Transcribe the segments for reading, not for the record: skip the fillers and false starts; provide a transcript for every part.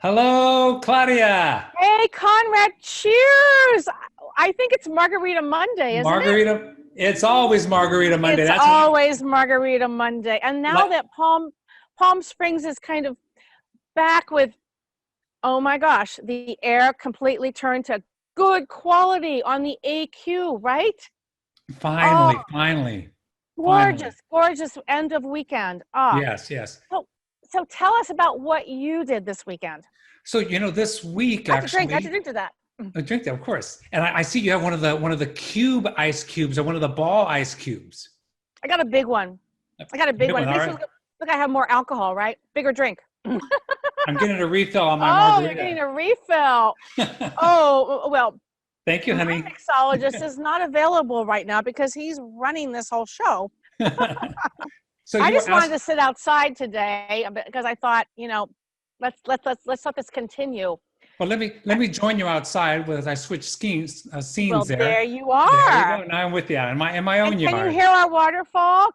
Hello, Claudia. Hey, Conrad, cheers! I think it's Margarita Monday, isn't it? Margarita. It's always Margarita Monday. It's That's what always Margarita Monday. And now like. that Palm Springs is kind of back with, oh my gosh, the air completely turned to good quality on the AQ, right? Oh, Finally, finally, finally. gorgeous, gorgeous end of weekend. Ah, Yes, yes. so so tell us about what you did this weekend. So this week I have to actually, drink to that. I drink that, of course. And I see you have one of the cube ice cubes or one of the ball ice cubes. I got a big one. I got a big Big one. one. It All makes it right. look I have more alcohol, right? Bigger drink. I'm getting a refill on my Oh, you're margarita. getting a refill. Oh, well, Thank you, my honey. mixologist is not available right now because he's running this whole show. So I you were just wanted asked. to sit outside today because I thought, let's let this continue. Well, let me join you outside as I switch scenes Well, there there. you There you are. go. Now I'm with you in my And own can you yard. hear our waterfall?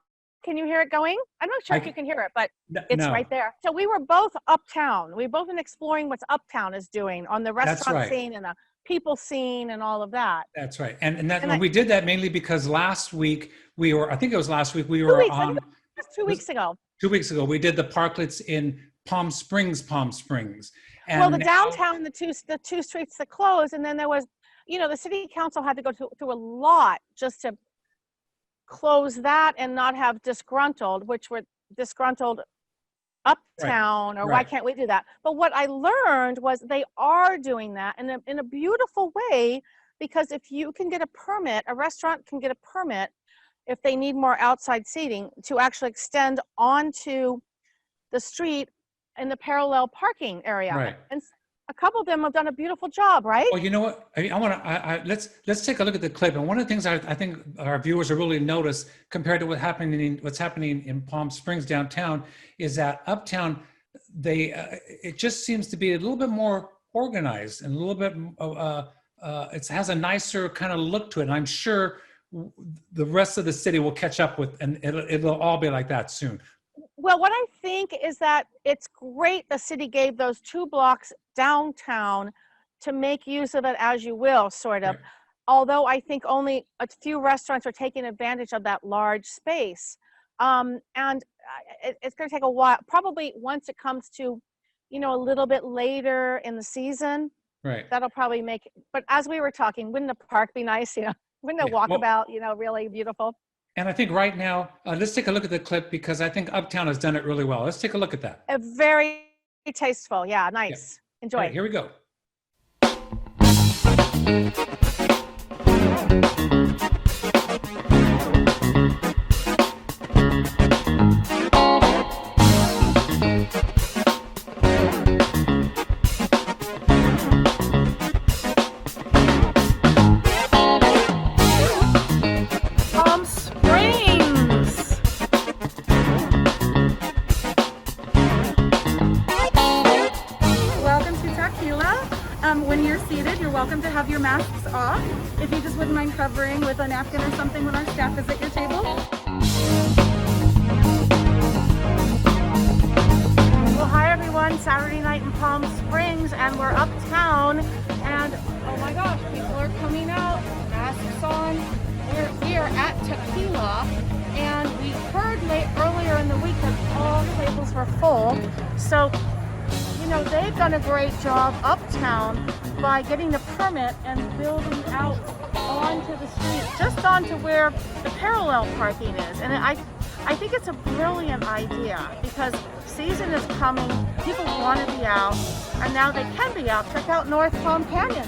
Can you hear it going? I'm not sure if you I can hear it, but it's no, right there. So we were both uptown. We've both been exploring what uptown is doing on the that's restaurant right. scene and the people scene and all of that. That's right. And And I, we did that mainly because last week I think it was last week, we two were weeks, I think on, it was two was weeks ago. 2 weeks ago, we did the parklets in Palm Springs. Well, And the now, downtown, the two streets that closed, and then there was, the city council had to go through a lot just to close that and not have disgruntled, which were disgruntled right, uptown, or why right, can't we do that? But what I learned was they are doing that in a beautiful way, because if you can get a permit, a restaurant can get a permit if they need more outside seating to actually extend onto the street in the parallel parking area. right. And a couple of them have done a beautiful job, right? Well, you know what? I want to. Let's take a look at the clip. And one of the things I think our viewers will really notice compared to what's happening in Palm Springs downtown is that uptown, it just seems to be a little bit more organized and a little bit. It has a nicer kind of look to it. And I'm sure the rest of the city will catch up with, and it'll all be like that soon. Well, what I think is that it's great the city gave those 2 blocks downtown to make use of it as you will, sort of. Right. Although I think only a few restaurants are taking advantage of that large space. And it's going to take a while, probably once it comes to, a little bit later in the season, Right. that'll probably make it. But as we were talking, wouldn't the park be nice? Wouldn't a Yeah. Well, walkabout, really beautiful? and I think right now, let's take a look at the clip because I think Uptown has done it really well. Let's take a look at that. A very tasteful. Yeah, Yeah. nice. All right, Enjoy. here we go. Palm Springs. Welcome to Tequila. When you're seated, you're welcome to have your masks off. If you just wouldn't mind covering with a napkin or something when our staff is at your table. Well, hi everyone. Saturday night in Palm Springs, and we're uptown. And oh my gosh, people are coming out, masks on. We are at Tequila, and we heard earlier in the week that all the tables were full. So, they've done a great job uptown by getting the permit and building out onto the street, just onto where the parallel parking is. And I think it's a brilliant idea because season is coming, people want to be out, and now they can be out. Check out North Palm Canyon.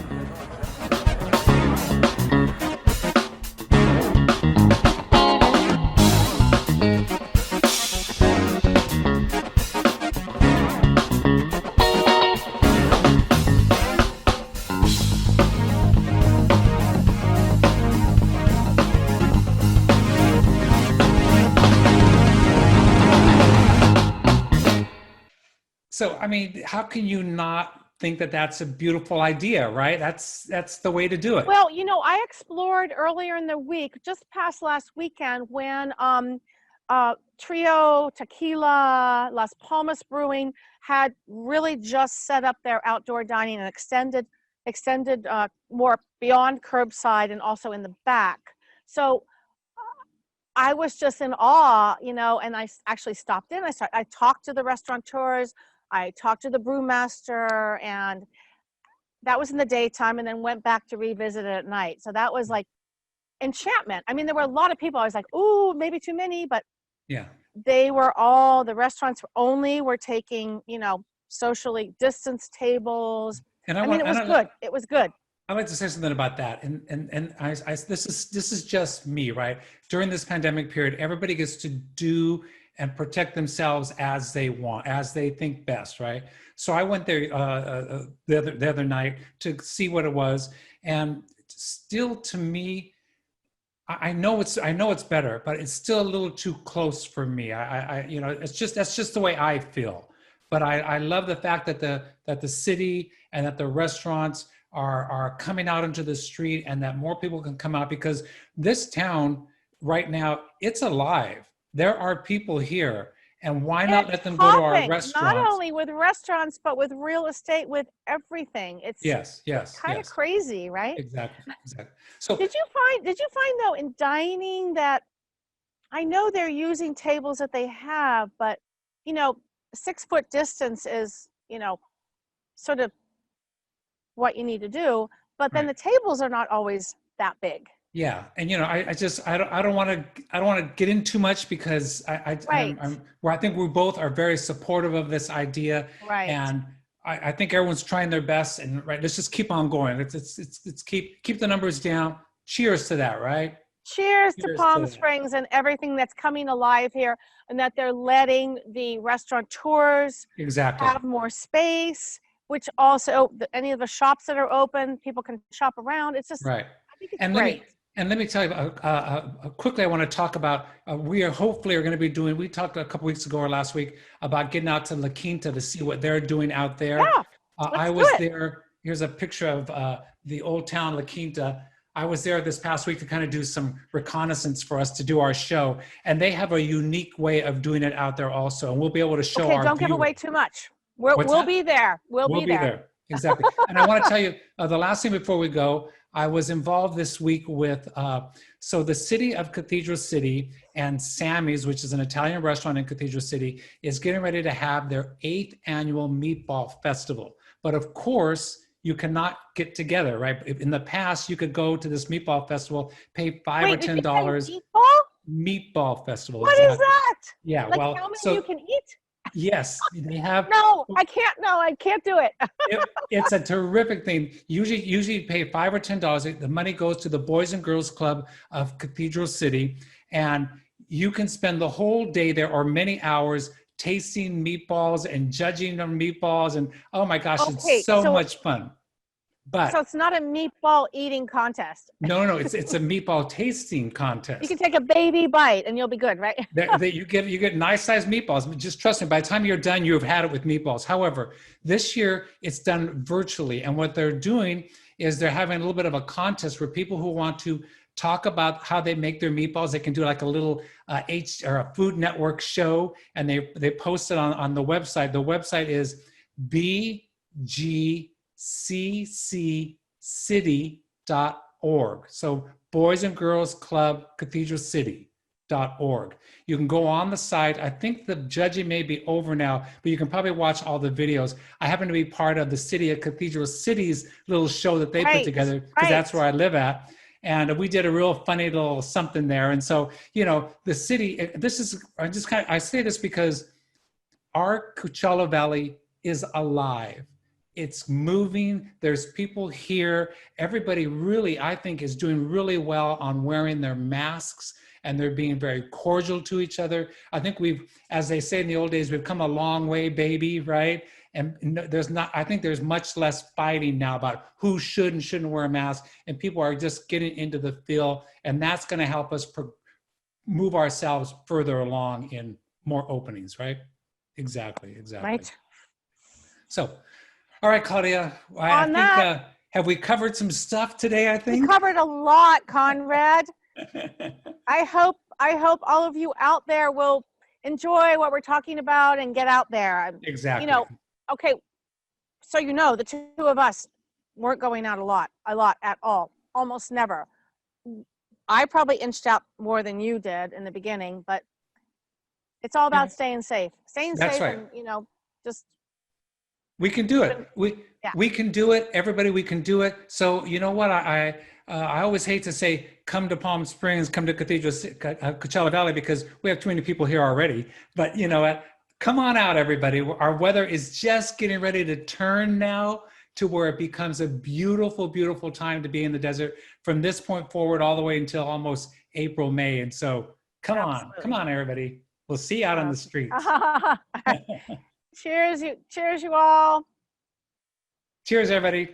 So, I mean, how can you not think that that's a beautiful idea, right? That's the way to do it. Well, I explored earlier in the week, just past last weekend, when Trio, Tequila, Las Palmas Brewing had really just set up their outdoor dining and extended more beyond curbside and also in the back. So I was just in awe, you know, and I actually stopped in. I talked to the restaurateurs, I talked to the brewmaster, and that was in the daytime, and then went back to revisit it at night. So that was like enchantment. I mean, there were a lot of people. I was like, ooh, maybe too many, but Yeah. the restaurants were taking, you know, socially distanced tables. And I mean, it was good. It was good. I'd like to say something about that. This is just me, right? During this pandemic period, everybody gets to do and protect themselves as they want, as they think best, right? So I went there the other night to see what it was, and still, to me, I know it's better, but it's still a little too close for me. You know, that's just the way I feel. But I love the fact that the city and that the restaurants are coming out into the street, and that more people can come out, because this town right now, it's alive. There are people here, and why not let them go to our restaurants? Not only with restaurants, but with real estate, with everything. It's kind of crazy, right? Exactly. So did you find though in dining that, I know they're using tables that they have, but you know, 6 foot distance is, you know, sort of what you need to do, but then the tables are not always that big. Yeah, and you know, I don't want to get in too much, because I think we both are very supportive of this idea, and I think everyone's trying their best, and let's just keep on going. It's keep the numbers down. Cheers to that, right? Cheers to Palm Springs and everything that's coming alive here, and that they're letting the restaurateurs have more space, which also any of the shops that are open, people can shop around. It's just I think it's great. Let me tell you, quickly, I want to talk about, we are hopefully going to be doing, we talked a couple weeks ago or last week about getting out to La Quinta to see what they're doing out there. Yeah, I was there. Here's a picture of the old town La Quinta. I was there this past week to kind of do some reconnaissance for us to do our show. And they have a unique way of doing it out there also. And we'll be able to show our don't give away too much. We'll be there. We'll be there. Exactly. And I want to tell you, the last thing before we go, I was involved this week with, so the city of Cathedral City and Sammy's, which is an Italian restaurant in Cathedral City, is getting ready to have their 8th annual Meatball Festival. But of course, you cannot get together, right? In the past, you could go to this Meatball Festival, pay $5 or $10. Meatball Festival. What is that? Yeah, like how many you can eat? Yes, they have. No, I can't do it. It's a terrific thing. Usually you pay $5 or $10. The money goes to the Boys and Girls Club of Cathedral City, and you can spend the whole day there, or many hours, tasting meatballs and judging on meatballs, and oh my gosh, it's so much fun. But so it's not a meatball eating contest. No, it's a meatball tasting contest. You can take a baby bite and you'll be good, right? You get nice sized meatballs. But just trust me, by the time you're done, you've had it with meatballs. However, this year it's done virtually, and what they're doing is they're having a little bit of a contest where people who want to talk about how they make their meatballs, they can do like a little a Food Network show, and they post it on the website. The website is bgccity.org. So Boys and Girls Club Cathedral City.org. You can go on the site. I think the judging may be over now, but you can probably watch all the videos. I happen to be part of the city of Cathedral City's little show that they put together, because that's where I live at. And we did a real funny little something there. And so, you know, the city, I say this because our Coachella Valley is alive. It's moving. There's people here. Everybody really, I think, is doing really well on wearing their masks, and they're being very cordial to each other. I think as they say in the old days, we've come a long way, baby, right? And I think there's much less fighting now about who should and shouldn't wear a mask, and people are just getting into the feel, and that's going to help us move ourselves further along in more openings, right? Exactly. Right. So, all right, Claudia, I think, have we covered some stuff today, I think? We covered a lot, Conrad. I hope all of you out there will enjoy what we're talking about and get out there. Exactly. You know, okay, so you know, the two of us weren't going out a lot at all, almost never. I probably inched out more than you did in the beginning, but it's all about staying safe. Staying That's safe right. and, you know, just We can do it. We can do it. Everybody, we can do it. So you know what? I always hate to say, come to Palm Springs, come to Coachella Valley, because we have too many people here already. But you know what? Come on out, everybody. Our weather is just getting ready to turn now to where it becomes a beautiful, beautiful time to be in the desert from this point forward all the way until almost April, May. And so come on, everybody. We'll see you out on the streets. cheers, you all. Cheers, everybody.